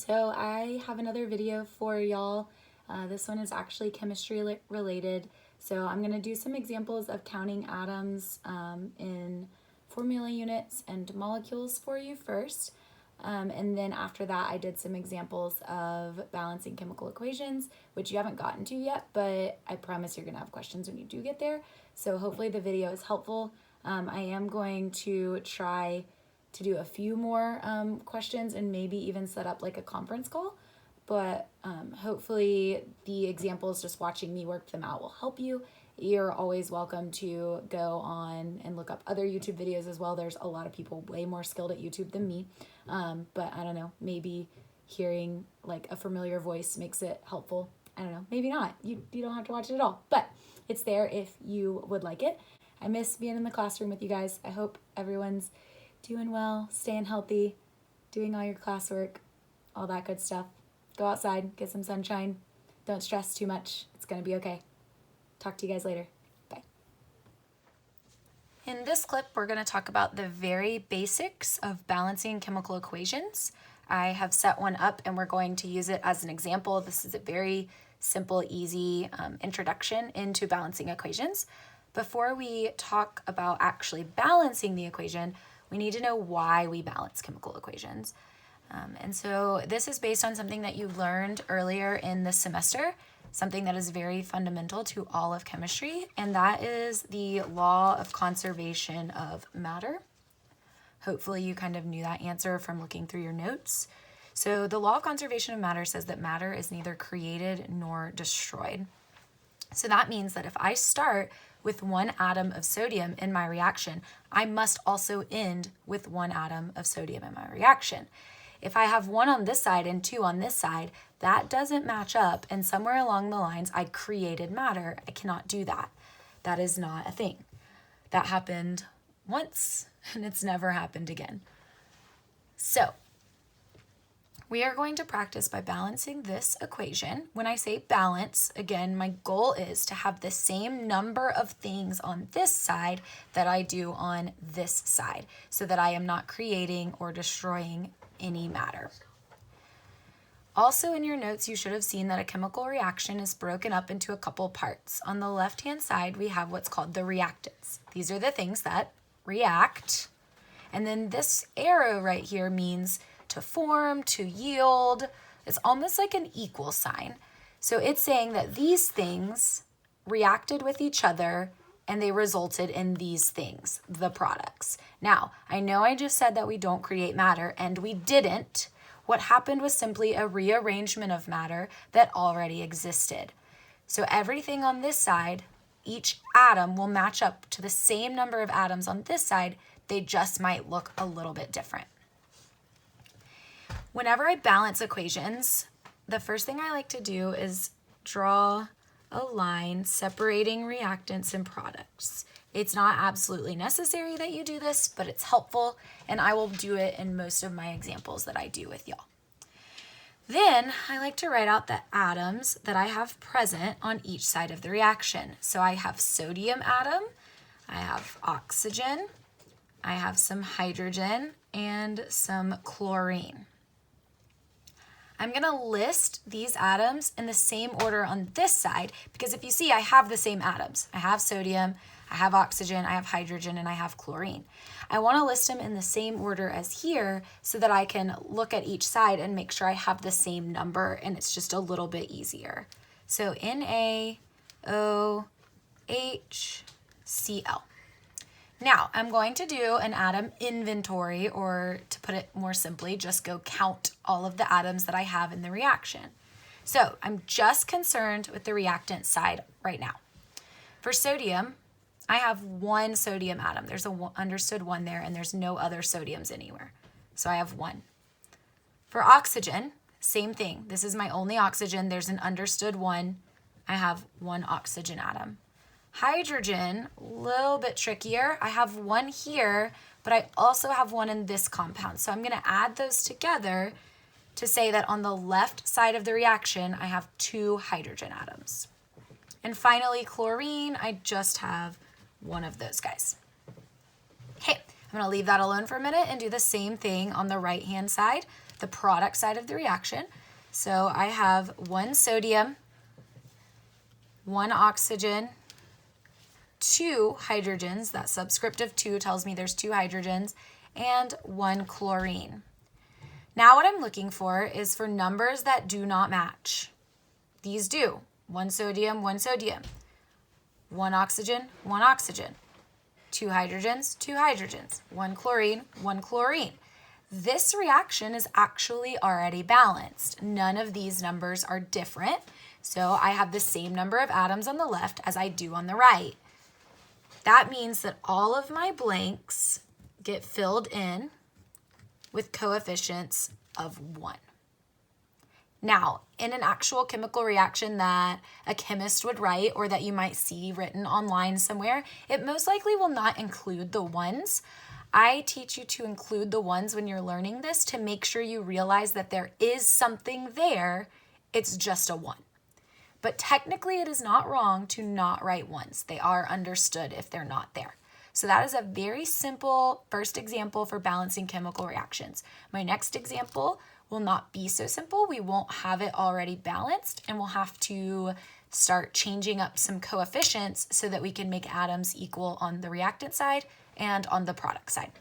So I have another video for y'all. This one is actually chemistry related. So I'm going to do some examples of counting atoms in formula units and molecules for you first. And then after that, I did some examples of balancing chemical equations, which you haven't gotten to yet, but I promise you're going to have questions when you do get there. So hopefully the video is helpful. I am going to try to do a few more questions and maybe even set up like a conference call. But hopefully the examples, just watching me work them out, will help you. You're always welcome to go on and look up other YouTube videos as well. There's a lot of people way more skilled at YouTube than me. But I don't know, maybe hearing like a familiar voice makes it helpful. I don't know, maybe not. You don't have to watch it at all, but it's there if you would like it. I miss being in the classroom with you guys. I hope everyone's doing well, staying healthy, doing all your classwork, all that good stuff. Go outside, get some sunshine. Don't stress too much. It's going to be okay. Talk to you guys later. Bye. In this clip, we're going to talk about the very basics of balancing chemical equations. I have set one up and we're going to use it as an example. This is a very simple, easy introduction into balancing equations. Before we talk about actually balancing the equation, we need to know why we balance chemical equations. And so this is based on something that you learned earlier in the semester, something that is very fundamental to all of chemistry, and that is the law of conservation of matter. Hopefully you kind of knew that answer from looking through your notes. So the law of conservation of matter says that matter is neither created nor destroyed. So that means that if I start with 1 atom of sodium in my reaction, I must also end with 1 atom of sodium in my reaction. If I have 1 on this side and 2 on this side, that doesn't match up, and somewhere along the lines I created matter. I cannot do that. That is not a thing. That happened once, and it's never happened again. So we are going to practice by balancing this equation. When I say balance, again, my goal is to have the same number of things on this side that I do on this side, so that I am not creating or destroying any matter. Also in your notes, you should have seen that a chemical reaction is broken up into a couple parts. On the left-hand side, we have what's called the reactants. These are the things that react. And then this arrow right here means to form, to yield. It's almost like an equal sign. So it's saying that these things reacted with each other and they resulted in these things, the products. Now, I know I just said that we don't create matter, and we didn't. What happened was simply a rearrangement of matter that already existed. So everything on this side, each atom will match up to the same number of atoms on this side. They just might look a little bit different. Whenever I balance equations, the first thing I like to do is draw a line separating reactants and products. It's not absolutely necessary that you do this, but it's helpful, and I will do it in most of my examples that I do with y'all. Then I like to write out the atoms that I have present on each side of the reaction. So I have sodium atom, I have oxygen, I have some hydrogen, and some chlorine. I'm going to list these atoms in the same order on this side, because if you see, I have the same atoms. I have sodium, I have oxygen, I have hydrogen, and I have chlorine. I want to list them in the same order as here so that I can look at each side and make sure I have the same number, and it's just a little bit easier. So NaOH, Cl. Now, I'm going to do an atom inventory, or to put it more simply, just go count all of the atoms that I have in the reaction. So I'm just concerned with the reactant side right now. For sodium, I have 1 sodium atom. There's a understood 1 there, and there's no other sodiums anywhere. So I have 1. For oxygen, same thing. This is my only oxygen. There's an understood 1. I have 1 oxygen atom. Hydrogen, a little bit trickier. I have 1 here, but I also have 1 in this compound. So I'm going to add those together to say that on the left side of the reaction, I have 2 hydrogen atoms. And finally, chlorine, I just have 1 of those guys. Okay, I'm going to leave that alone for a minute and do the same thing on the right-hand side. the product side of the reaction. So I have 1 sodium, 1 oxygen, 2 hydrogens. That subscript of 2 tells me there's 2 hydrogens, and 1 chlorine. Now what I'm looking for is for numbers that do not match. These do. 1 sodium, 1 sodium. 1 oxygen, 1 oxygen. 2 hydrogens, 2 hydrogens. 1 chlorine, 1 chlorine. This reaction is actually already balanced. None of these numbers are different, so I have the same number of atoms on the left as I do on the right. That means that all of my blanks get filled in with coefficients of 1. Now, in an actual chemical reaction that a chemist would write or that you might see written online somewhere, it most likely will not include the 1s. I teach you to include the 1s when you're learning this to make sure you realize that there is something there, it's just a 1. But technically it is not wrong to not write 1s. They are understood if they're not there. So that is a very simple first example for balancing chemical reactions. My next example will not be so simple. We won't have it already balanced, and we'll have to start changing up some coefficients so that we can make atoms equal on the reactant side and on the product side.